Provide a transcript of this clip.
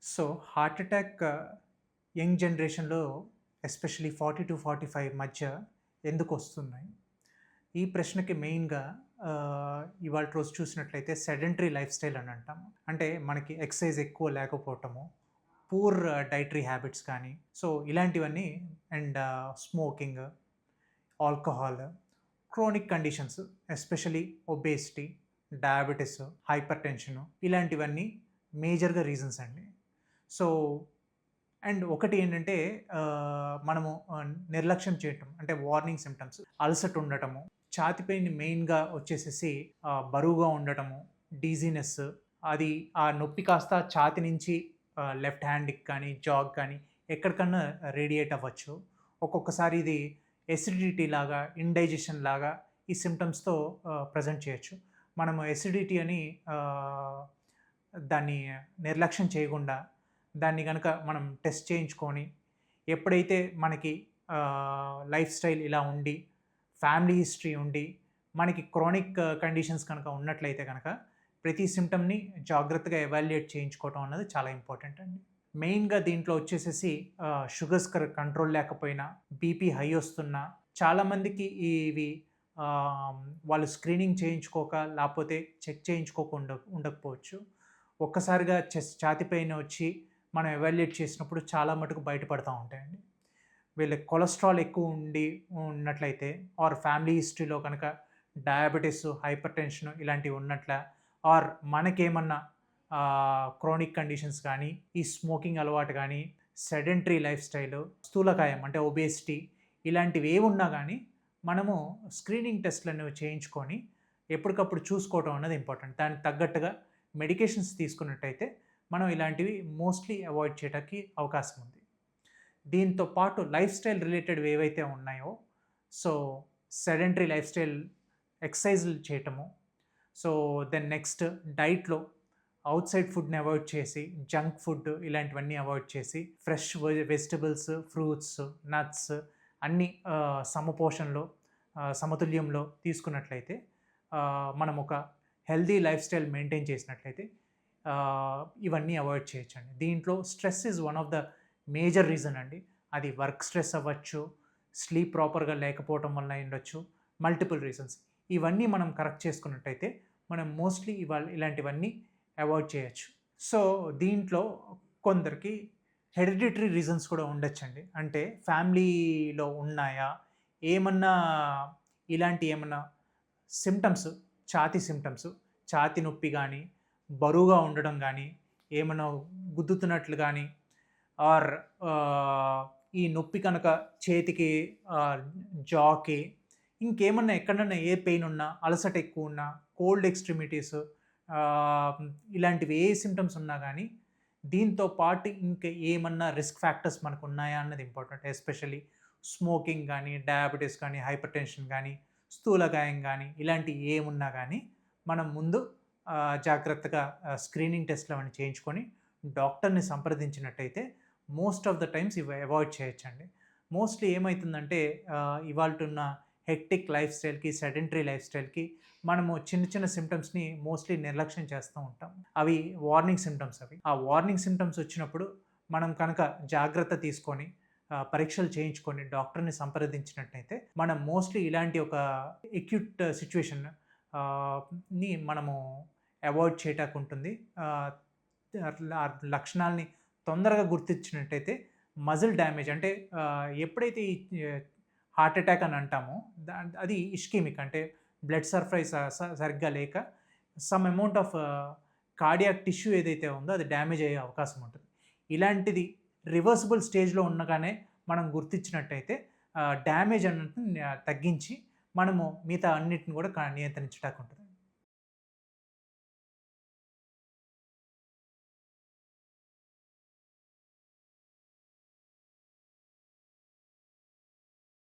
So, heart attack young జనరేషన్‌లో especially 40-45 మధ్య ఎందుకొస్తున్నాయి? ఈ ప్రశ్నకి మెయిన్‌గా ఇవాల్టి రోజు చూసినట్లయితే సెడెంటరీ లైఫ్ స్టైల్ అని అంటాం. అంటే మనకి ఎక్సర్సైజ్ ఎక్కువ లేకపోవటము, పూర్ డైటరీ హ్యాబిట్స్ కానీ, సో ఇలాంటివన్నీ and smoking, alcohol, chronic conditions especially obesity, diabetes, hypertension ఇలాంటివన్నీ మేజర్‌గా రీజన్స్ అండి. సో, అండ్ ఒకటి ఏంటంటే మనము నిర్లక్ష్యం చేయటం అంటే వార్నింగ్ సిమ్టమ్స్ అలసట ఉండటము, ఛాతీ పెయిన్ మెయిన్‌గా వచ్చేసేసి బరువుగా ఉండటము, డీజీనెస్ అది ఆ నొప్పి కాస్త ఛాతీ నుంచి లెఫ్ట్ హ్యాండ్‌కి కానీ, జాగ్ కానీ ఎక్కడికన్నా రేడియేట్ అవ్వచ్చు. ఒక్కొక్కసారి ఇది ఎసిడిటీ లాగా, ఇండైజెషన్ లాగా ఈ సిమ్టమ్స్‌తో ప్రెజెంట్ చేయొచ్చు. మనము ఎసిడిటీ అని దాన్ని నిర్లక్ష్యం చేయకుండా దాన్ని గనక మనం టెస్ట్ చేయించుకొని, ఎప్పుడైతే మనకి లైఫ్ స్టైల్ ఇలా ఉండి, ఫ్యామిలీ హిస్టరీ ఉండి, మనకి క్రానిక్ కండిషన్స్ కనుక ఉన్నట్లయితే గనక, ప్రతి సిమ్టమ్‌ని జాగ్రత్తగా ఎవాల్యుయేట్ చేయించుకోవటం అన్నది చాలా ఇంపార్టెంట్ అండి. మెయిన్‌గా దీంట్లో వచ్చేసేసి షుగర్స్ కంట్రోల్ లేకపోయినా, బీపీ హై వస్తున్నా, చాలామందికి ఇవి వాళ్ళు స్క్రీనింగ్ చేయించుకోక, లేపోతే చెక్ చేయించుకోకుండా ఉండకపోవచ్చు. ఒక్కసారిగా ఛాతీ పెయిన్ వచ్చి మనం ఎవాల్యుయేట్ చేసినప్పుడు చాలా మటుకు బయటపడతా ఉంటాయండి. వీళ్ళకి కొలెస్ట్రాల్ ఎక్కువ ఉన్నట్లయితే ఆర్ ఫ్యామిలీ హిస్టరీలో కనుక డయాబెటిస్, హైపర్‌టెన్షన్ ఇలాంటివి ఉన్నట్ల ఆర్ మనకేమన్నా క్రానిక్ కండిషన్స్ కానీ, ఈ స్మోకింగ్ అలవాటు కానీ, సెడెంటరీ లైఫ్ స్టైలు, స్థూలకాయం అంటే ఒబేసిటీ ఇలాంటివి ఏవున్నా గానీ మనము స్క్రీనింగ్ టెస్ట్‌లనేవి చేయించుకొని ఎప్పటికప్పుడు చూసుకోవటం అన్నది ఇంపార్టెంట్. దానికి తగ్గట్టుగా మెడికేషన్స్ తీసుకున్నట్టయితే మనం ఇలాంటివి మోస్ట్‌లీ అవాయిడ్ చేయటానికి అవకాశం ఉంది. దీంతో పాటు లైఫ్ స్టైల్ రిలేటెడ్‌వి ఏవైతే ఉన్నాయో, సో సెడెంటరీ లైఫ్ స్టైల్ ఎక్సర్సైజ్‌లు చేయటము, సో దెన్ నెక్స్ట్ డైట్‌లో ఔట్‌సైడ్ ఫుడ్‌ని అవాయిడ్ చేసి, జంక్ ఫుడ్ ఇలాంటివన్నీ అవాయిడ్ చేసి, ఫ్రెష్ వెజిటబుల్స్, ఫ్రూట్స్, నట్స్ అన్నీ సమపోషణలో, సమతుల్యంలో తీసుకున్నట్లయితే మనం ఒక హెల్తీ లైఫ్ స్టైల్ మెయింటైన్ చేసినట్లయితే ఇవన్నీ అవాయిడ్ చేయొచ్చండి. దీంట్లో stress is one of the major reason అండి. అది వర్క్ స్ట్రెస్ అవ్వచ్చు, స్లీప్ ప్రాపర్‌గా లేకపోవటం వల్ల అయ్యుండొచ్చు, మల్టిపుల్ రీజన్స్. ఇవన్నీ మనం కరెక్ట్ చేసుకున్నట్టయితే మనం మోస్ట్‌లీ ఇలాంటివన్నీ అవాయిడ్ చేయొచ్చు. సో, దీంట్లో కొందరికి హెరిడిటరీ రీజన్స్ కూడా ఉండొచ్చండి. అంటే ఫ్యామిలీలో ఉన్నాయా? ఏమన్నా ఇలాంటి ఏమన్నా సిమ్టమ్స్, ఛాతీ సిమ్టమ్స్, ఛాతీ నొప్పి గానీ, బరువుగా ఉండడం గానీ, ఏమన్నా గుద్దుతున్నట్లు గానీ ఆర్ ఈ నొప్పి కనుక చేతికి, జాకి ఇంకేమన్నా ఎక్కడన్నా ఏ పెయిన్ ఉన్నా, అలసట ఎక్కువున్నా, కోల్డ్ ఎక్స్‌ట్రిమిటీస్ ఇలాంటివి ఏ సిమ్టమ్స్ ఉన్నా గానీ, దీంతో పాటు ఇంకా ఏమన్నా రిస్క్ ఫ్యాక్టర్స్ మనకున్నాయా అన్నది ఇంపార్టెంట్. ఎస్పెషల్లీ స్మోకింగ్ గానీ, డయాబెటిస్ గానీ, హైపర్‌టెన్షన్ గానీ, స్థూలకాయం గానీ ఇలాంటియి ఏమున్నా గానీ మనం ముందు జాగ్రత్తగా స్క్రీనింగ్ టెస్ట్‌లు అవన్నీ చేయించుకొని డాక్టర్‌ని సంప్రదించినట్టయితే మోస్ట్ ఆఫ్ ద టైమ్స్ ఇవి అవాయిడ్ చేయొచ్చండి. మోస్ట్‌లీ ఏమైతుందంటే ఇవాల్టున్న హెక్టిక్ లైఫ్ స్టైల్‌కి, సెడెంటరీ లైఫ్ స్టైల్‌కి మనము చిన్న చిన్న సిమ్టమ్స్‌ని మోస్ట్‌లీ నిర్లక్ష్యం చేస్తూ ఉంటాం. అవి వార్నింగ్ సిమ్టమ్స్ అవి. ఆ వార్నింగ్ సిమ్టమ్స్ వచ్చినప్పుడు మనం కనుక జాగ్రత్త తీసుకొని పరీక్షలు చేయించుకొని డాక్టర్‌ని సంప్రదించినట్టయితే మనం మోస్ట్‌లీ ఇలాంటి ఒక అక్యూట్ సిట్యుయేషన్ ని మనము అవాయిడ్ చేయటానికి ఉంటుంది. అట్లా లక్షణాల్ని తొందరగా గుర్తించినట్టయితే మజిల్ డ్యామేజ్ అంటే ఎప్పుడైతే ఈ హార్ట్ అటాక్ అని అంటామో అది ఇస్కెమిక్ అంటే బ్లడ్ సరఫరా సరిగ్గా లేక some amount of cardiac tissue ఏదైతే ఉందో అది డ్యామేజ్ అయ్యే అవకాశం ఉంటుంది. ఇలాంటిది రివర్సిబుల్ స్టేజ్‌లో ఉండగానే మనం గుర్తించినట్టయితే డ్యామేజ్ అన్నట్టు తగ్గించి మనము మిగతా అన్నిటిని కూడా నియంత్రించటానికి ఉంటుంది.